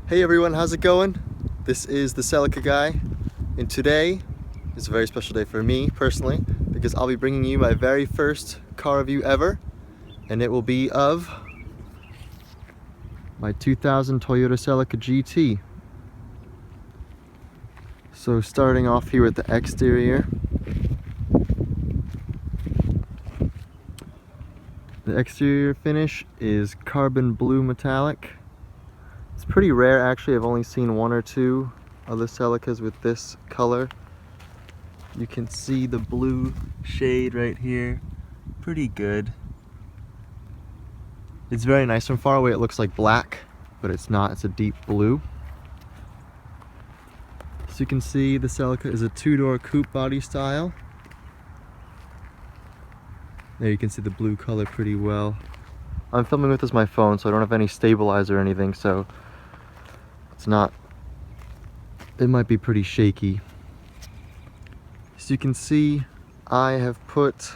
Hey everyone, how's it going? This is the Celica guy, and today is a very special day for me personally because I'll be bringing you my very first car review ever, and it will be of my 2000 Toyota Celica GT. So starting off here with the exterior. The exterior finish is carbon blue metallic. It's pretty rare actually. I've only seen one or two other Celicas with this color. You can see the blue shade right here. Pretty good. It's very nice. From far away it looks like black, but it's not. It's a deep blue. So you can see the Celica is a two-door coupe body style. There you can see the blue color pretty well. I'm filming with this my phone, so I don't have any stabilizer or anything, so it's not, it might be pretty shaky. So you can see I have put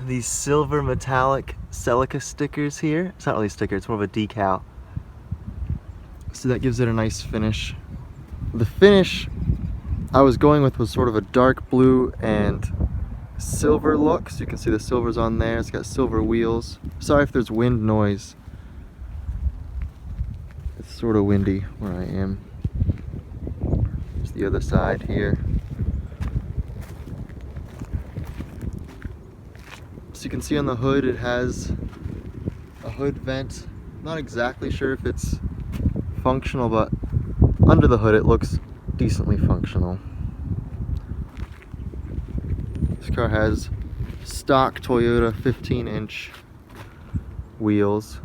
these silver metallic Celica stickers here. It's not really a sticker, it's more of a decal. So that gives it a nice finish. The finish I was going with was sort of a dark blue and silver look. So you can see the silver's on there. It's got silver wheels. Sorry if there's wind noise. It's sort of windy where I am. There's the other side here. So you can see on the hood it has a hood vent. Not exactly sure if it's functional, but under the hood it looks decently functional. This car has stock Toyota 15-inch wheels,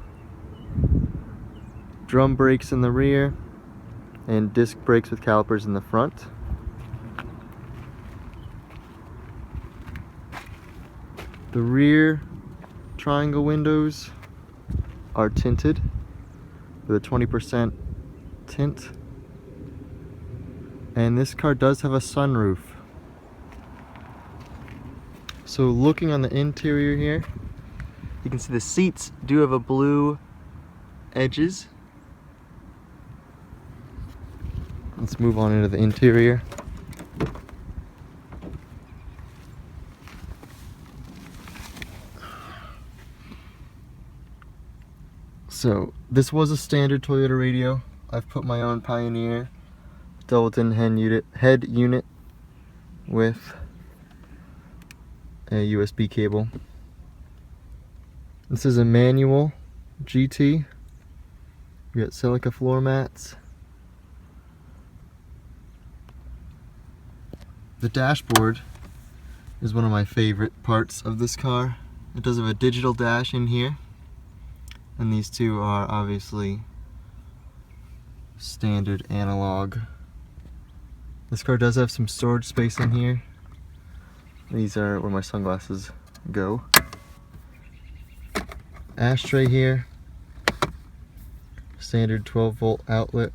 drum brakes in the rear, and disc brakes with calipers in the front. The rear triangle windows are tinted with a 20% tint, and this car does have a sunroof. So looking on the interior here, you can see the seats do have a blue edges. Let's move on into the interior. So this was a standard Toyota radio. I've put my own Pioneer Delta head unit with a USB cable. This is a manual GT. We got Celica floor mats. The dashboard is one of my favorite parts of this car. It does have a digital dash in here, and these two are obviously standard analog. This car does have some storage space in here. These are where my sunglasses go. Ashtray here. Standard 12-volt outlet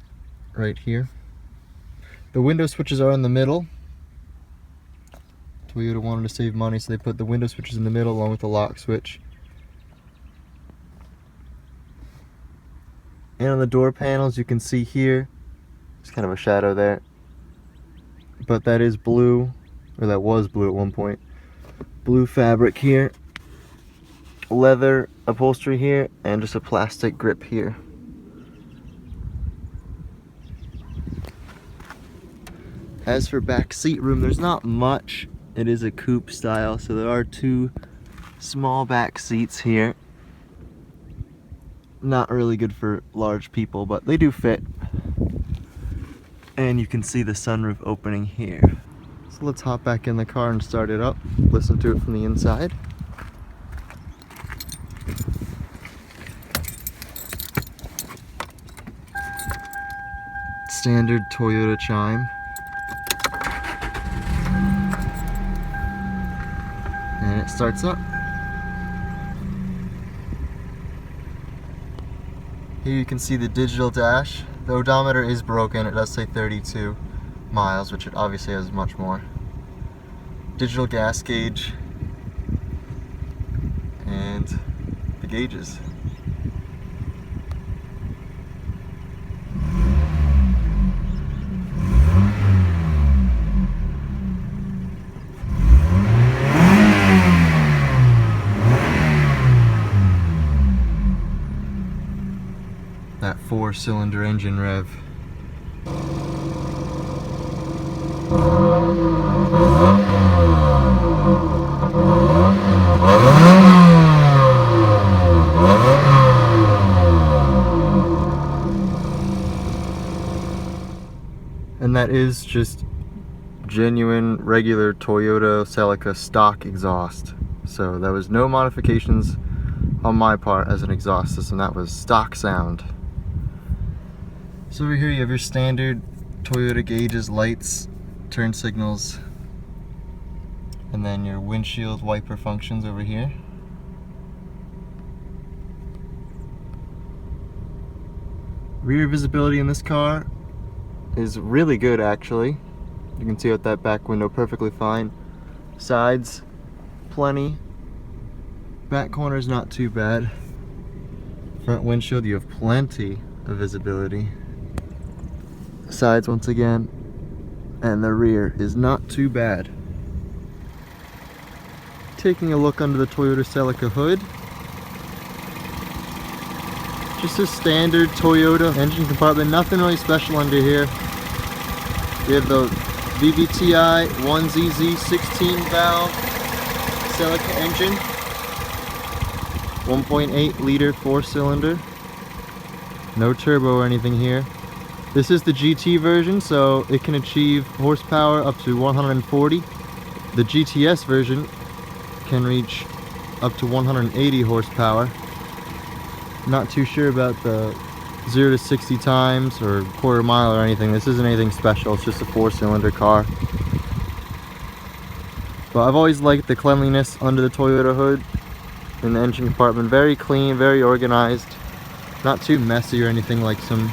right here. The window switches are in the middle. Toyota wanted to save money, so they put the window switches in the middle along with the lock switch. And on the door panels, you can see here, there's kind of a shadow there, but that is blue, or that was blue at one point. Blue fabric here, leather upholstery here, and just a plastic grip here. As for back seat room, there's not much. It is a coupe style, so there are two small back seats here. Not really good for large people, but they do fit. And you can see the sunroof opening here. So let's hop back in the car and start it up, listen to it from the inside. Standard Toyota chime. And it starts up. Here you can see the digital dash. The odometer is broken. It does say 32 miles, which it obviously has much more. Digital gas gauge and the gauges. that 4-cylinder engine rev. And that is just genuine, regular Toyota Celica stock exhaust. So there was no modifications on my part as an exhaust system. That was stock sound. So over here you have your standard Toyota gauges, lights, turn signals, and then your windshield wiper functions over here. Rear visibility in this car is really good actually. You can see out that back window perfectly fine. Sides, plenty. Back corner is not too bad. Front windshield, you have plenty of visibility. Sides once again, and the rear is not too bad. Taking a look under the Toyota Celica hood. Just a standard Toyota engine compartment, nothing really special under here. We have the VVTi 1ZZ 16 valve Celica engine, 1.8 liter 4-cylinder, no turbo or anything here. This is the GT version, so it can achieve horsepower up to 140. The GTS version can reach up to 180 horsepower. Not too sure about the 0 to 60 times or quarter mile or anything. This isn't anything special, it's just a 4-cylinder car. But I've always liked the cleanliness under the Toyota hood in the engine compartment. Very clean, very organized, not too messy or anything like some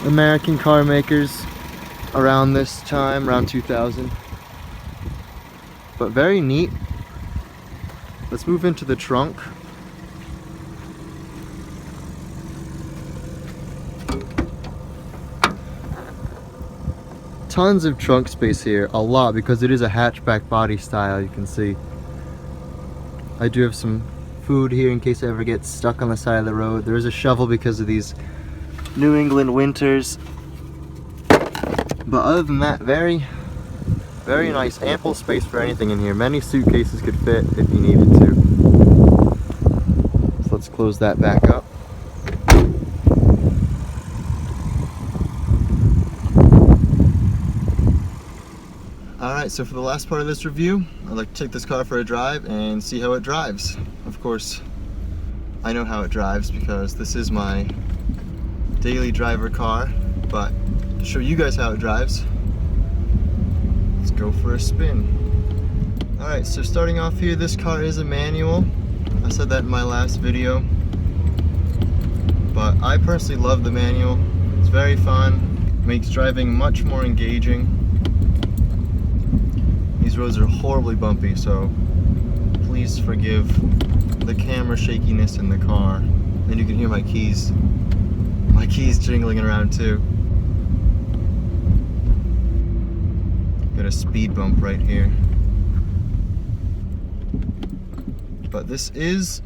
American car makers around this time, around 2000. But very neat. Let's move into the trunk. Tons of trunk space here, a lot, because it is a hatchback body style. You can see I do have some food here in case I ever get stuck on the side of the road. There is a shovel because of these New England winters, but other than that, very nice, ample space for anything in here. Many suitcases could fit if you needed to. So let's close that back up. Alright, so for the last part of this review, I'd like to take this car for a drive and see how it drives. Of course, I know how it drives because this is my daily driver car, but to show you guys how it drives, let's go for a spin. Alright, so starting off here, this car is a manual. I said that in my last video, but I personally love the manual. It's very fun, makes driving much more engaging. These roads are horribly bumpy, so please forgive the camera shakiness in the car. And you can hear my keys jingling around too. Got a speed bump right here. But this is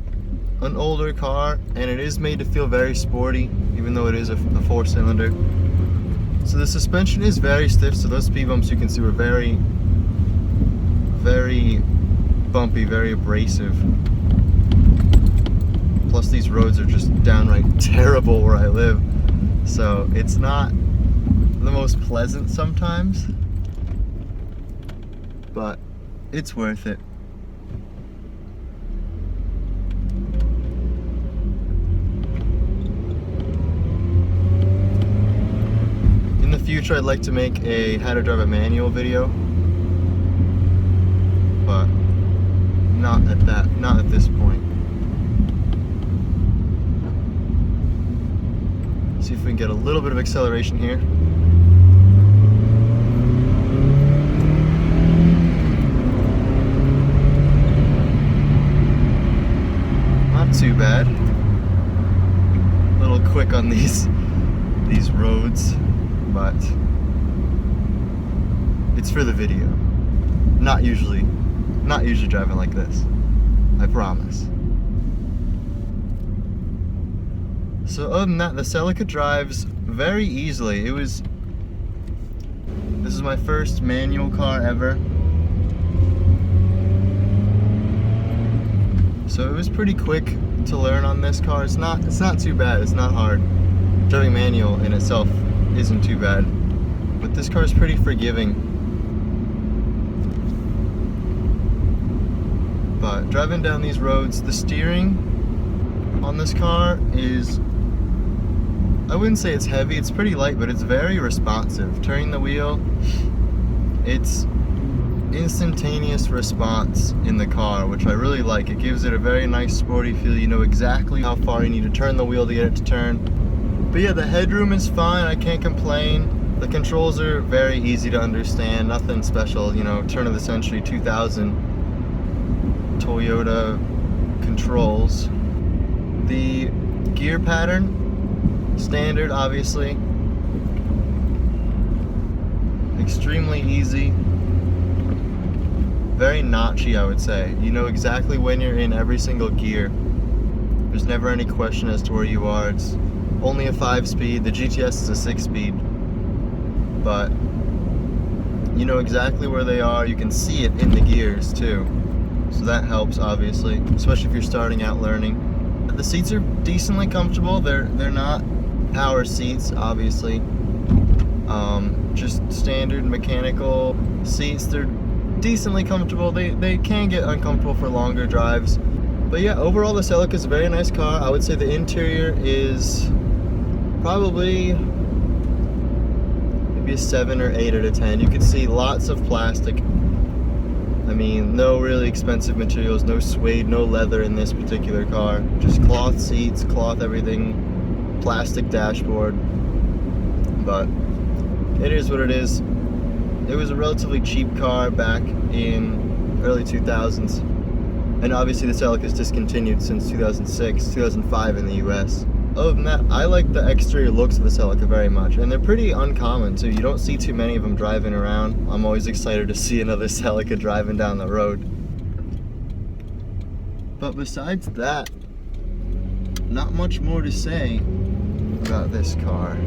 an older car, and it is made to feel very sporty, even though it is a 4-cylinder. So the suspension is very stiff, so those speed bumps you can see were very bumpy, very abrasive. Plus these roads are just downright terrible where I live, so it's not the most pleasant sometimes, but it's worth it. In the future, I'd like to make a how to drive a manual video, but not at this point. See if we can get a little bit of acceleration here. Not too bad. A little quick on these roads, but it's for the video. Not usually driving like this, I promise. So other than that, the Celica drives very easily. This is my first manual car ever. So it was pretty quick to learn on this car. It's not too bad, it's not hard. Driving manual in itself isn't too bad. But this car is pretty forgiving. But driving down these roads, the steering on this car is, I wouldn't say it's heavy, it's pretty light, but it's very responsive. Turning the wheel, it's instantaneous response in the car, which I really like. It gives it a very nice sporty feel. You know exactly how far you need to turn the wheel to get it to turn. But yeah, the headroom is fine, I can't complain. The controls are very easy to understand, nothing special, you know, turn of the century 2000 Toyota controls. The gear pattern, standard obviously. Extremely easy. Very notchy, I would say. You know exactly when you're in every single gear. There's never any question as to where you are. It's only a 5-speed. The GTS is a 6-speed. But you know exactly where they are. You can see it in the gears too. So that helps obviously, especially if you're starting out learning. The seats are decently comfortable. They're not power seats, obviously. Just standard mechanical seats. They're decently comfortable. They can get uncomfortable for longer drives. But yeah, overall the Celica is a very nice car. I would say the interior is probably maybe a 7 or 8 out of 10. You can see lots of plastic. I mean, no really expensive materials, no suede, no leather in this particular car. Just cloth seats, cloth everything, plastic dashboard. But it is what it is. It was a relatively cheap car back in early 2000s. And obviously the Celica is discontinued since 2006, 2005 in the US. Other than that, I like the exterior looks of the Celica very much, and they're pretty uncommon too. You don't see too many of them driving around. I'm always excited to see another Celica driving down the road. But besides that, not much more to say about this car.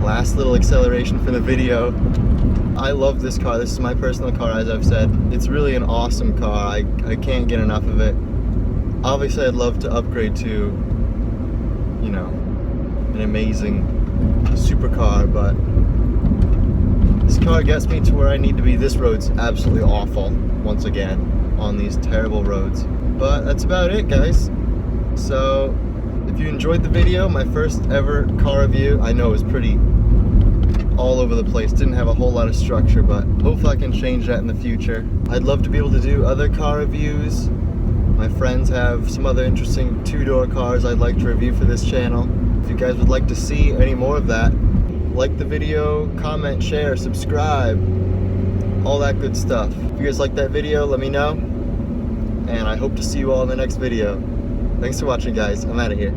Last little acceleration for the video. I love this car. This is my personal car, as I've said. It's really an awesome car. I can't get enough of it. Obviously, I'd love to upgrade to, you know, an amazing supercar, but this car gets me to where I need to be. This road's absolutely awful, once again, on these terrible roads. But that's about it, guys. So, if you enjoyed the video, my first ever car review, I know it was pretty all over the place, didn't have a whole lot of structure, but hopefully I can change that in the future. I'd love to be able to do other car reviews. My friends have some other interesting two-door cars I'd like to review for this channel. If you guys would like to see any more of that, like the video, comment, share, subscribe, all that good stuff. If you guys like that video, let me know, and I hope to see you all in the next video. Thanks for watching, guys. I'm out of here.